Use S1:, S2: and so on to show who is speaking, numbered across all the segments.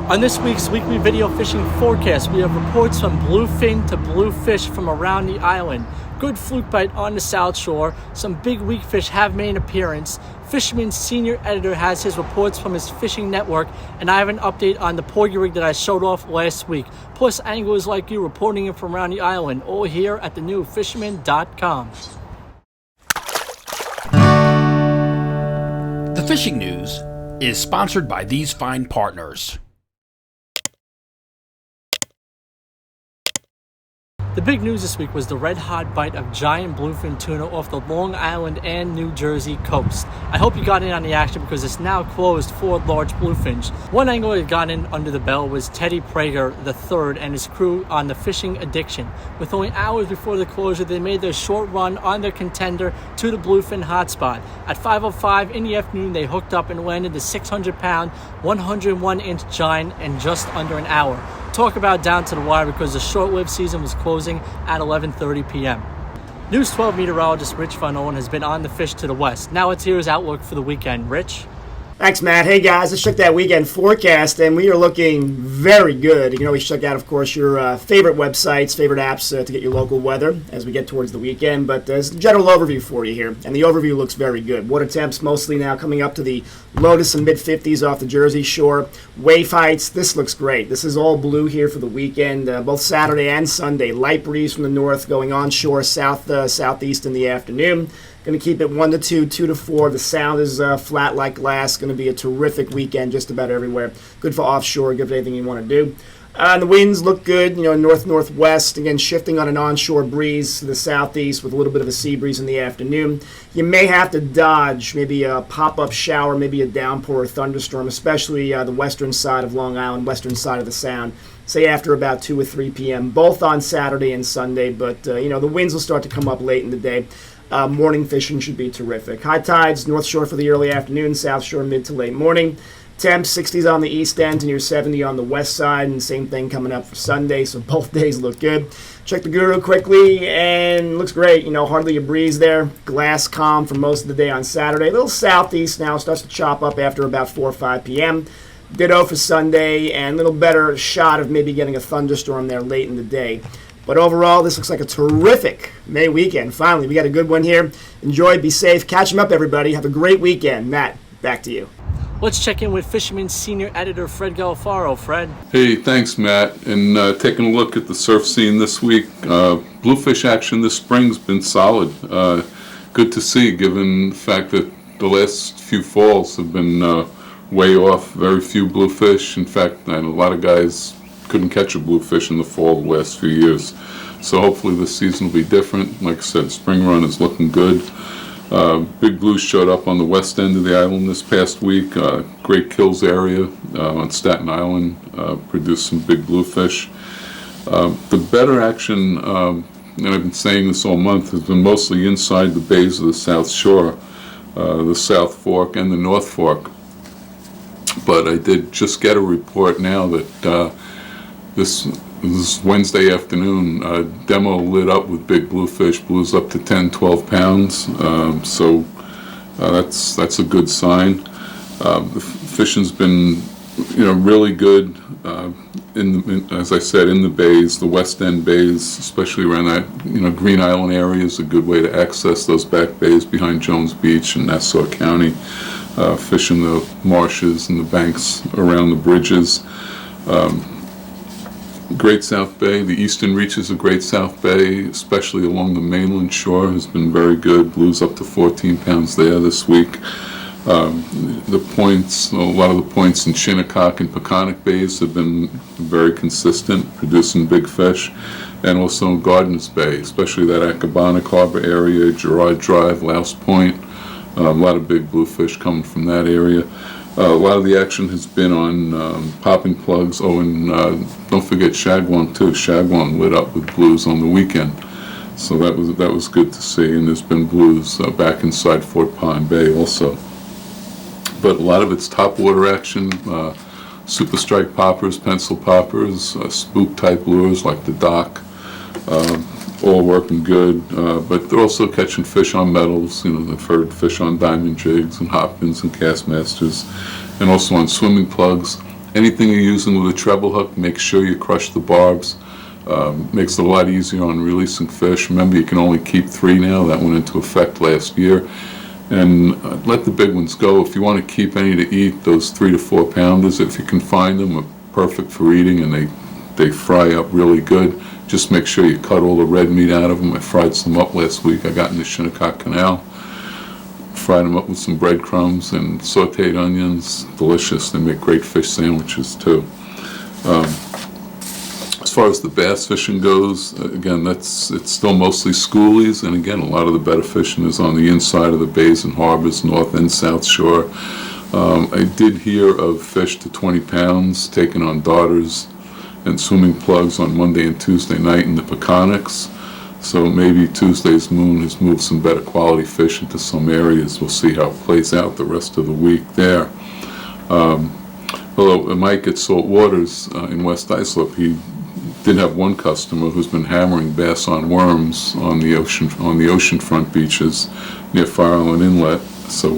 S1: On this week's weekly video fishing forecast, we have reports from bluefin to bluefish from around the island. Good fluke bite on the south shore. Some big weak fish have made an appearance. Fisherman's senior editor has his reports from his fishing network, and I have an update on the porgy rig that I showed off last week. Plus, anglers like you reporting in from around the island, all here at the new Fisherman.com.
S2: The fishing news is sponsored by these fine partners.
S1: The big news this week was the red-hot bite of giant bluefin tuna off the Long Island and New Jersey coast. I hope you got in on the action because it's now closed for large bluefins. One angler that got in under the bell was Teddy Prager III and his crew on the Fishing Addiction. With only hours before the closure, they made their short run on their contender to the bluefin hotspot. At 5:05 in the afternoon, they hooked up and landed the 600-pound, 101-inch giant in just under an hour. Talk about down to the wire because the short-lived season was closing at 11:30 p.m. News 12 meteorologist Rich Von Ohlen has been on the fish to the west. Now let's hear his outlook for the weekend. Rich?
S3: Thanks, Matt. Hey, guys, let's check that weekend forecast, and we are looking very good. You can always check out, of course, your favorite websites, favorite apps to get your local weather as we get towards the weekend. But there's a general overview for you here, and the overview looks very good. Water temps mostly now coming up to the low to some mid-50s off the Jersey shore. Wave heights, this looks great. This is all blue here for the weekend, both Saturday and Sunday. Light breeze from the north going onshore, southeast in the afternoon. Going to keep it 1 to 2, 2 to 4. The sound is flat like glass. Going to be a terrific weekend just about everywhere. Good for offshore, good for anything you want to do. The winds look good, north-northwest. Again, shifting on an onshore breeze to the southeast with a little bit of a sea breeze in the afternoon. You may have to dodge maybe a pop-up shower, maybe a downpour or thunderstorm, especially the western side of Long Island, western side of the Sound, say after about 2 or 3 p.m., both on Saturday and Sunday. But, the winds will start to come up late in the day. Morning fishing should be terrific. High tides, north shore for the early afternoon, south shore mid to late morning. Temps 60s on the east end and near 70 on the west side, and same thing coming up for Sunday, so both days look good. Check the Guru quickly, and looks great. Hardly a breeze there. Glass calm for most of the day on Saturday. A little southeast now, starts to chop up after about 4 or 5 p.m. Ditto for Sunday, and a little better shot of maybe getting a thunderstorm there late in the day. But overall, this looks like a terrific May weekend. Finally, we got a good one here. Enjoy, be safe, catch them up, everybody. Have a great weekend. Matt, back to you.
S1: Let's check in with Fisherman's senior editor, Fred Golofaro. Fred?
S4: Hey, thanks, Matt. And taking a look at the surf scene this week, bluefish action this spring's been solid. Good to see, given the fact that the last few falls have been way off. Very few bluefish. In fact, a lot of guys couldn't catch a bluefish in the fall the last few years. So hopefully this season will be different. Like I said, spring run is looking good. Big blues showed up on the west end of the island this past week. Great Kills area on Staten Island produced some big bluefish. The better action, and I've been saying this all month, has been mostly inside the bays of the South Shore, the South Fork and the North Fork. But I did just get a report now that this Wednesday afternoon, demo lit up with big bluefish, blues up to 10, 12 pounds. So that's a good sign. The fishing's been, really good. As I said, in the bays, the West End bays, especially around that, Green Island area is a good way to access those back bays behind Jones Beach and Nassau County. Fishing the marshes and the banks around the bridges. Great South Bay, the eastern reaches of Great South Bay, especially along the mainland shore, has been very good. Blues up to 14 pounds there this week. The points, a lot of the points in Shinnecock and PECONIC bays have been very consistent, producing big fish. And also in Gardens Bay, especially that Accabonac Harbor area, Girard Drive, Louse Point. A lot of big bluefish coming from that area. A lot of the action has been on popping plugs. Oh, and don't forget Shagwan too. Shagwan lit up with blues on the weekend, so that was good to see. And there's been blues back inside Fort Pine Bay also. But a lot of it's top water action, super strike poppers, pencil poppers, spook type lures like the dock. All working good, but they're also catching fish on metals. They've heard fish on diamond jigs and hop pins and cast masters, and also on swimming plugs anything you're using with a treble hook, make sure you crush the barbs. Makes it a lot easier on releasing fish. Remember, you can only keep 3 now. That went into effect last year. And let the big ones go. If you want to keep any to eat, those 3 to 4 pounders, if you can find them, are perfect for eating, and they fry up really good. Just make sure you cut all the red meat out of them. I fried some up last week. I got in the Shinnecock Canal, fried them up with some breadcrumbs and sauteed onions. Delicious. They make great fish sandwiches too. As far as the bass fishing goes, again, it's still mostly schoolies, and again, a lot of the better fishing is on the inside of the bays and harbors, north and south shore. I did hear of fish to 20 pounds taken on darters and swimming plugs on Monday and Tuesday night in the PECONICs. So maybe Tuesday's moon has moved some better quality fish into some areas. We'll see how it plays out the rest of the week there. Although Mike at Salt Waters in West Islip, he did have one customer who's been hammering bass on worms on the oceanfront beaches near Fire Island Inlet. So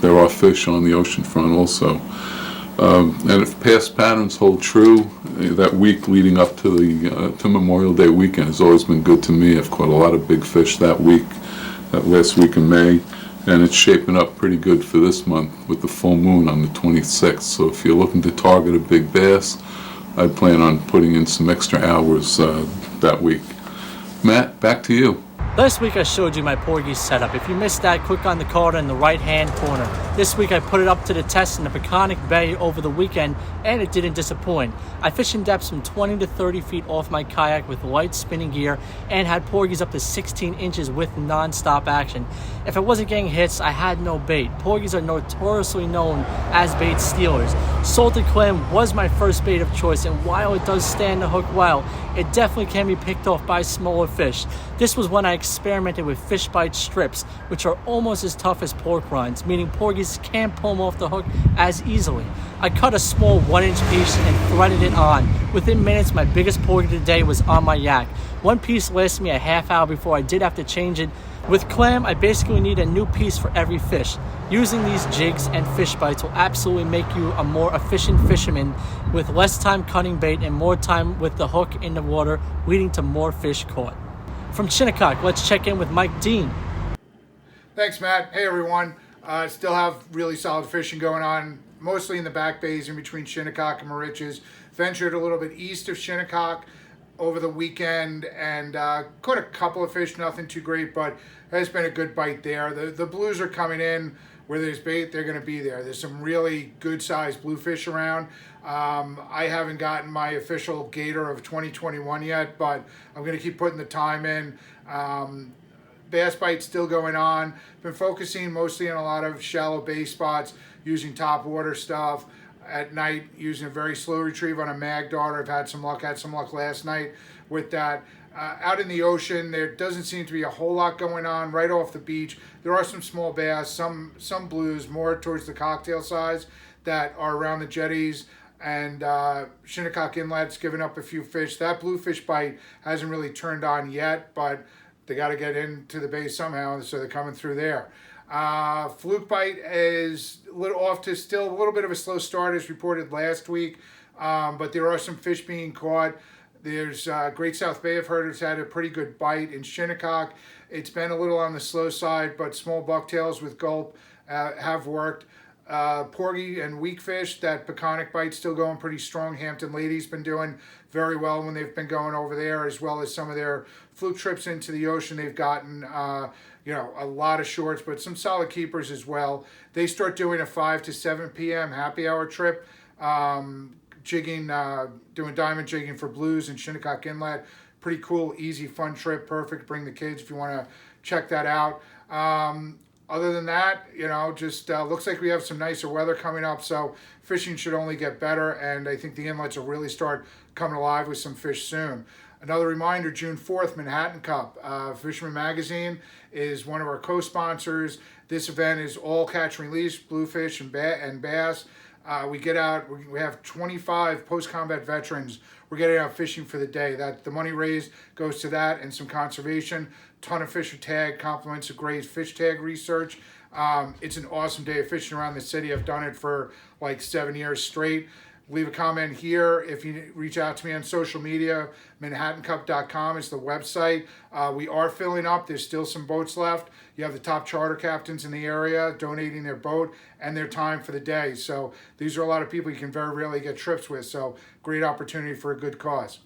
S4: there are fish on the oceanfront also. And if past patterns hold true, that week leading up to Memorial Day weekend has always been good to me. I've caught a lot of big fish that week, that last week in May, and it's shaping up pretty good for this month with the full moon on the 26th. So if you're looking to target a big bass, I plan on putting in some extra hours that week. Matt, back to you.
S1: Last week I showed you my porgies setup. If you missed that, click on the card in the right hand corner. This week I put it up to the test in the PECONIC Bay over the weekend, and it didn't disappoint. I fished in depths from 20 to 30 feet off my kayak with light spinning gear and had porgies up to 16 inches with non-stop action. If I wasn't getting hits, I had no bait. Porgies are notoriously known as bait stealers. Salted clam was my first bait of choice, and while it does stand the hook well, it definitely can be picked off by smaller fish. This was when I experimented with fish bite strips, which are almost as tough as pork rinds, meaning porgies can't pull them off the hook as easily. I cut a small 1-inch piece and threaded it on. Within minutes, my biggest porgy today was on my yak. One piece lasted me a half hour before I did have to change it. With clam, I basically need a new piece for every fish. Using these jigs and fish bites will absolutely make you a more efficient fisherman with less time cutting bait and more time with the hook in the water, leading to more fish caught. From Shinnecock, let's check in with Mike Dean.
S5: Thanks, Matt. Hey, everyone. Still have really solid fishing going on, mostly in the back bays in between Shinnecock and Moriches. Ventured a little bit east of Shinnecock over the weekend and caught a couple of fish, nothing too great, but has been a good bite there. The blues are coming in. Where there's bait, they're going to be there. There's some really good-sized bluefish around. I haven't gotten my official gator of 2021 yet, but I'm going to keep putting the time in. Bass bite still going on. Been focusing mostly on a lot of shallow bay spots, using top water stuff. At night, using a very slow retrieve on a mag darter. I've had some luck last night with that. Out in the ocean, there doesn't seem to be a whole lot going on right off the beach. There are some small bass, some blues, more towards the cocktail size, that are around the jetties. And Shinnecock Inlet's given up a few fish. That bluefish bite hasn't really turned on yet, but they got to get into the bay somehow, so they're coming through there. Fluke bite is a little off to still a little bit of a slow start as reported last week, but there are some fish being caught. There's Great South Bay, I've heard, has had a pretty good bite. In Shinnecock, it's been a little on the slow side, but small bucktails with gulp have worked. Porgy and weak fish, that PECONIC bite still going pretty strong. Hampton Lady's been doing very well when they've been going over there, as well as some of their fluke trips into the ocean. They've gotten a lot of shorts, but some solid keepers as well. They start doing a 5 to 7 p.m. happy hour trip. Jigging, doing diamond jigging for blues in Shinnecock Inlet. Pretty cool, easy, fun trip. Perfect. Bring the kids if you want to check that out. Other than that, just looks like we have some nicer weather coming up, so fishing should only get better, and I think the inlets will really start coming alive with some fish soon. Another reminder, June 4th, Manhattan Cup. Fisherman Magazine is one of our co-sponsors. This event is all catch and release, bluefish and bass. We get out, we have 25 post-combat veterans. We're getting out fishing for the day. That the money raised goes to that and some conservation. Ton of fish are tagged, compliments of great fish tag research. It's an awesome day of fishing around the city. I've done it for like 7 years straight. leave a comment here. If you reach out to me on social media, manhattancup.com is the website. We are filling up. There's still some boats left. You have the top charter captains in the area donating their boat and their time for the day. So these are a lot of people you can very rarely get trips with. So great opportunity for a good cause.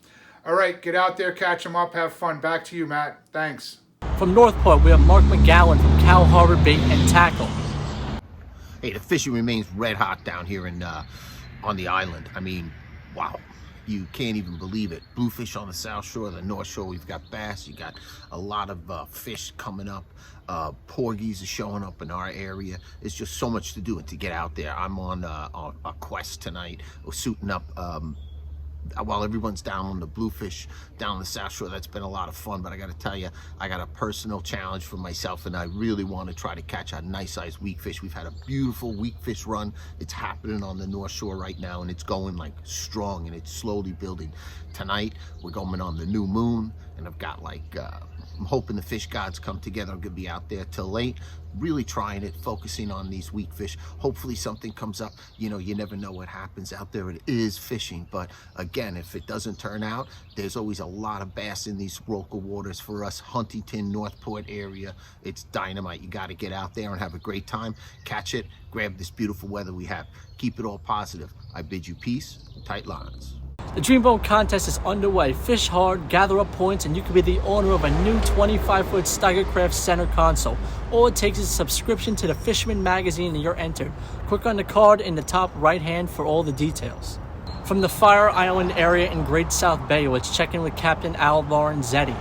S5: All right, get out there, catch them up, have fun. Back to you, Matt. Thanks.
S1: From Northport, we have Mark McGowan from Cal Harbor Bait and Tackle.
S6: Hey, the fishing remains red hot down here in on the island. I mean, wow. You can't even believe it. Bluefish on the south shore, the north shore, we've got bass. You got a lot of fish coming up. Porgies are showing up in our area. It's just so much to do and to get out there. I'm on a quest tonight. We're suiting up while everyone's down on the Bluefish down the south shore. That's been a lot of fun, but I got to tell you, I got a personal challenge for myself, and I really want to try to catch a nice sized weakfish. We've had a beautiful weakfish run. It's happening on the north shore right now, and it's going like strong, and it's slowly building. Tonight we're going on the new moon, and I've got like I'm hoping the fish gods come together. I'm gonna be out there till late, really trying it, focusing on these weak fish. Hopefully something comes up. You know, you never know what happens out there. It is fishing, but again, if it doesn't turn out, there's always a lot of bass in these local waters for us. Huntington, Northport area, it's dynamite. You got to get out there and have a great time, catch it, grab this beautiful weather we have. Keep it all positive. I bid you peace and tight lines.
S1: The Dream Boat Contest is underway. Fish hard, gather up points, and you can be the owner of a new 25-foot Steigercraft center console. All it takes is a subscription to the Fisherman magazine and you're entered. Click on the card in the top right hand for all the details. From the Fire Island area in Great South Bay, let's check in with Captain Al Lorrenzetti.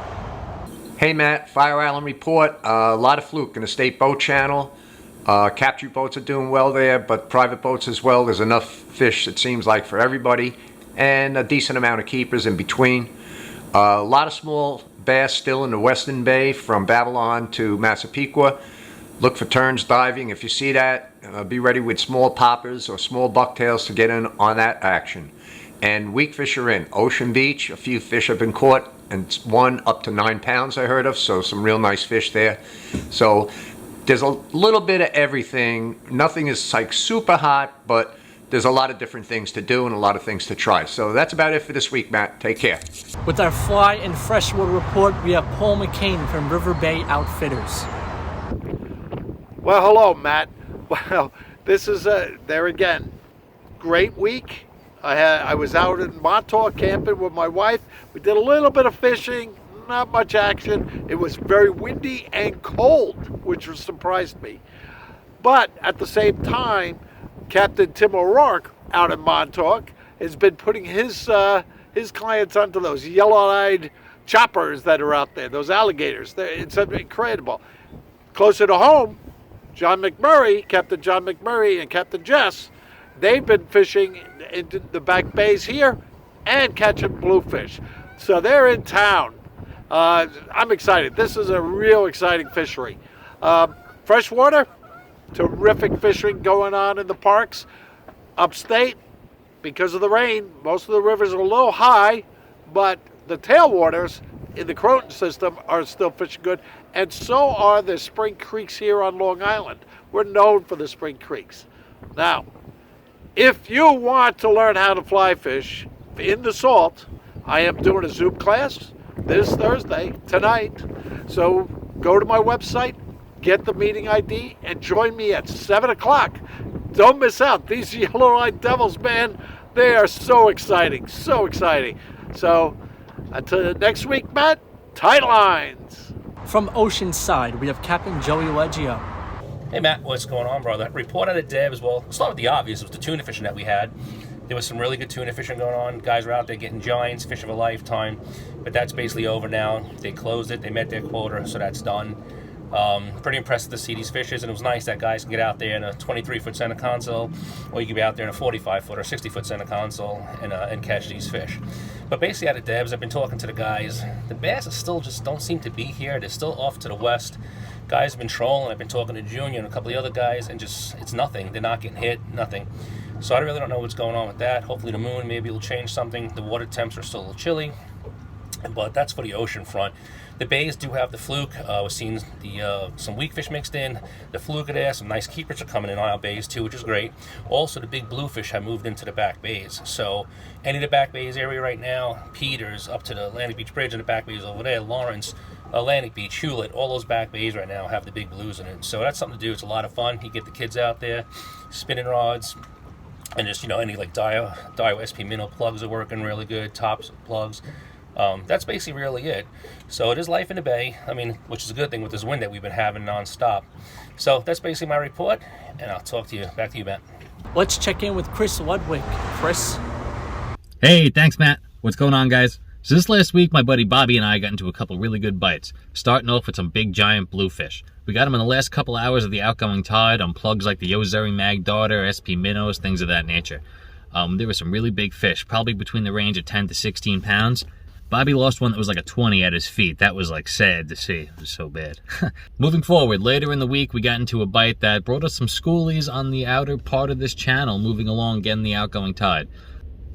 S7: Hey Matt, Fire Island report. A lot of fluke in the state boat channel. Capture boats are doing well there, but private boats as well. There's enough fish, it seems like, for everybody, and a decent amount of keepers in between. A lot of small bass still in the Western Bay from Babylon to Massapequa. Look for turns diving. If you see that, be ready with small poppers or small bucktails to get in on that action. And weak fish are in. Ocean Beach, a few fish have been caught, and one up to 9 pounds I heard of, so some real nice fish there. So there's a little bit of everything. Nothing is like super hot, but there's a lot of different things to do and a lot of things to try. So that's about it for this week, Matt. Take care.
S1: With our fly and freshwater report, we have Paul McCain from River Bay Outfitters.
S8: Well, hello, Matt. Well, this is there again. Great week. I was out in Montauk camping with my wife. We did a little bit of fishing, not much action. It was very windy and cold, which surprised me. But at the same time, Captain Tim O'Rourke out in Montauk has been putting his clients onto those yellow-eyed choppers that are out there, those alligators. It's incredible. Closer to home, John McMurray, Captain John McMurray and Captain Jess, they've been fishing into the back bays here and catching bluefish. So they're in town. I'm excited. This is a real exciting fishery. Freshwater, terrific fishing going on in the parks. Upstate, because of the rain, most of the rivers are a little high, but the tailwaters in the Croton system are still fishing good, and so are the spring creeks here on Long Island. We're known for the spring creeks. Now, if you want to learn how to fly fish in the salt, I am doing a Zoom class this Thursday, tonight. So go to my website, get the meeting ID, and join me at 7 o'clock. Don't miss out. These yellow-eyed devils, man, they are so exciting, so exciting. So until next week, Matt, tight lines.
S1: From Oceanside, we have Captain Joey Leggio.
S9: Hey Matt, what's going on, brother? Report out of Debs. Well, let's start with the obvious. It was the tuna fishing that we had. There was some really good tuna fishing going on. Guys were out there getting giants, fish of a lifetime. But that's basically over now. They closed it. They met their quota, so that's done. Pretty impressed to see these fishes, and it was nice that guys can get out there in a 23-foot center console, or you can be out there in a 45-foot or 60-foot center console and catch these fish. But basically out of Debs, I've been talking to the guys. The bass still just don't seem to be here. They're still off to the west. Guys have been trolling. I've been talking to Junior and a couple of the other guys, and just it's nothing. They're not getting hit, nothing. So I really don't know what's going on with that. Hopefully the moon maybe will change something. The water temps are still a little chilly. but that's for the ocean front. The bays do have the fluke. We're seeing some weak fish mixed in. The fluke are there. Some nice keepers are coming in on our bays too, which is great. Also, the big bluefish have moved into the back bays. So any of the back bays area right now, Peters up to the Atlantic Beach Bridge and the back bays over there, Lawrence, Atlantic Beach, Hewlett, all those back bays right now have the big blues in it. So that's something to do. It's a lot of fun. You get the kids out there, spinning rods, and just, any like Dio SP minnow plugs are working really good, tops plugs. That's basically really it. So it is life in the bay, which is a good thing with this wind that we've been having nonstop. So that's basically my report, and I'll talk to you. Back to you, Matt.
S1: Let's check in with Chris Ludwig. Chris?
S10: Hey, thanks, Matt. What's going on, guys? So this last week, my buddy Bobby and I got into a couple really good bites, starting off with some big giant bluefish. We got them in the last couple hours of the outgoing tide on plugs like the Ozeri Mag Darter, SP minnows, things of that nature. There were some really big fish, probably between the range of 10 to 16 pounds. Bobby lost one that was like a 20 at his feet. That was like sad to see. It was so bad. Moving forward, later in the week, we got into a bite that brought us some schoolies on the outer part of this channel, moving along, getting the outgoing tide.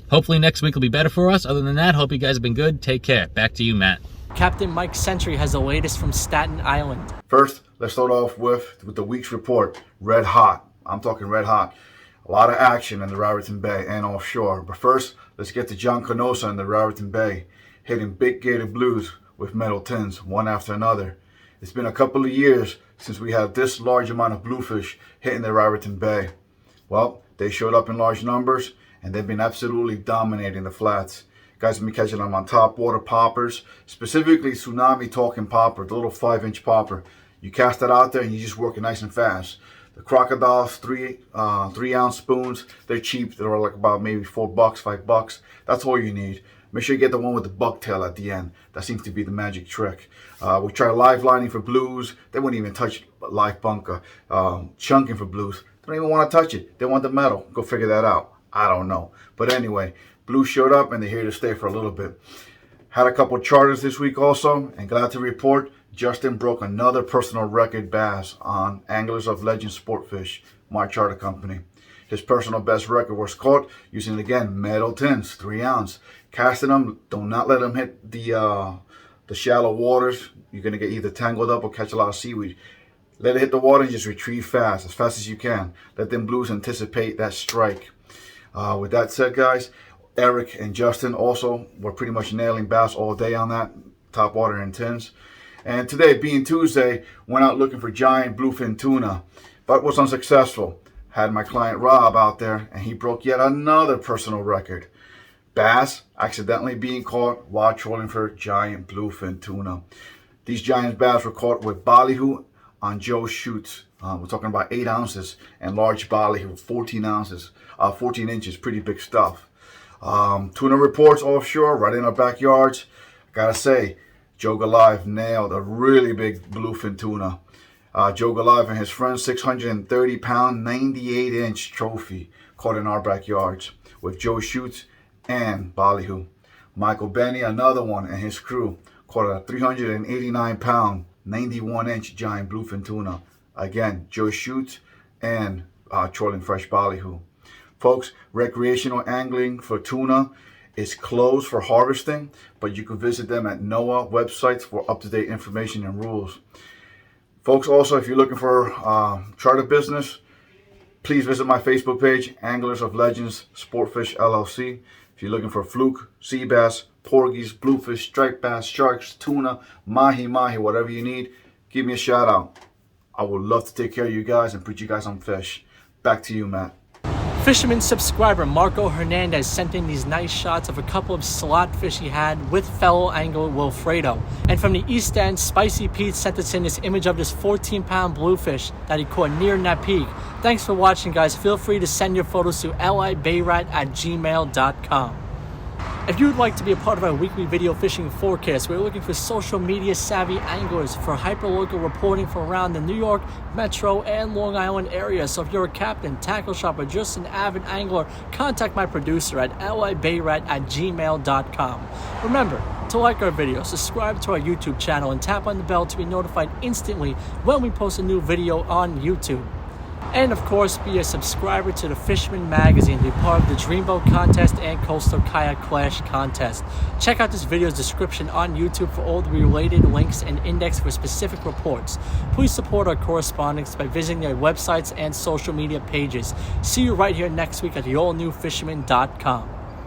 S10: Hopefully next week will be better for us. Other than that, hope you guys have been good. Take care. Back to you, Matt.
S1: Captain Mike Sentry has the latest from Staten Island.
S11: First, let's start off with the week's report. Red hot. I'm talking red hot. A lot of action in the Raritan Bay and offshore. But first, let's get to John Canosa in the Raritan Bay, hitting big gator blues with metal tins, one after another. It's been a couple of years since we had this large amount of bluefish hitting the Raritan Bay. Well, they showed up in large numbers, and they've been absolutely dominating the flats. Guys have been catching them on top water poppers, specifically tsunami talking popper, the little 5-inch popper. You cast it out there and you just work it nice and fast. The crocodiles, 3-ounce spoons, they're cheap. They're like about maybe $4, $5. That's all you need. Make sure you get the one with the bucktail at the end. That seems to be the magic trick. We try live lining for blues. They wouldn't even touch live bunker. Chunking for blues. They don't even want to touch it. They want the metal. Go figure that out. I don't know. But anyway, blues showed up and they're here to stay for a little bit. Had a couple charters this week also, and glad to report Justin broke another personal record bass on Anglers of Legend Sportfish, my charter company. His personal best record was caught using, again, metal tins, 3-ounce. Casting them, do not let them hit the shallow waters. You're going to get either tangled up or catch a lot of seaweed. Let it hit the water and just retrieve fast as you can. Let them blues anticipate that strike. With that said, guys, Eric and Justin also were pretty much nailing bass all day on that, top water and tins. And today, being Tuesday, went out looking for giant bluefin tuna, but was unsuccessful. Had my client Rob out there, and he broke yet another personal record. Bass accidentally being caught while trolling for giant bluefin tuna. These giant bass were caught with ballyhoo on Joe's shoots. We're talking about 8 ounces, and large ballyhoo, 14 ounces, 14 inches, pretty big stuff. Tuna reports offshore, right in our backyards. Gotta say, Joe Golive nailed a really big bluefin tuna. Joe Golive and his friend's 630-pound, 98-inch trophy caught in our backyards with Joe Shoots and ballyhoo. Michael Benny, another one, and his crew caught a 389-pound, 91-inch giant bluefin tuna. Again, Joe Shoots and trolling fresh ballyhoo. Folks, recreational angling for tuna is closed for harvesting, but you can visit them at NOAA websites for up-to-date information and rules. Folks, also, if you're looking for charter business, please visit my Facebook page, Anglers of Legends Sportfish LLC. If you're looking for fluke, sea bass, porgies, bluefish, striped bass, sharks, tuna, mahi, whatever you need, give me a shout out. I would love to take care of you guys and put you guys on fish. Back to you, Matt.
S1: Fisherman subscriber Marco Hernandez sent in these nice shots of a couple of slot fish he had with fellow angler Wilfredo. And from the East End, Spicy Pete sent us in this image of this 14-pound bluefish that he caught near Napeague. Thanks for watching, guys. Feel free to send your photos to libayrat@gmail.com. If you would like to be a part of our weekly video fishing forecast, we're looking for social media savvy anglers for hyperlocal reporting from around the New York, Metro, and Long Island area. So if you're a captain, tackle shop, or just an avid angler, contact my producer at libayrat@gmail.com. Remember to like our video, subscribe to our YouTube channel, and tap on the bell to be notified instantly when we post a new video on YouTube. And of course, be a subscriber to the Fisherman magazine to be part of the Dreamboat Contest and Coastal Kayak Clash Contest. Check out this video's description on YouTube for all the related links and index for specific reports. Please support our correspondents by visiting their websites and social media pages. See you right here next week at theallnewfisherman.com.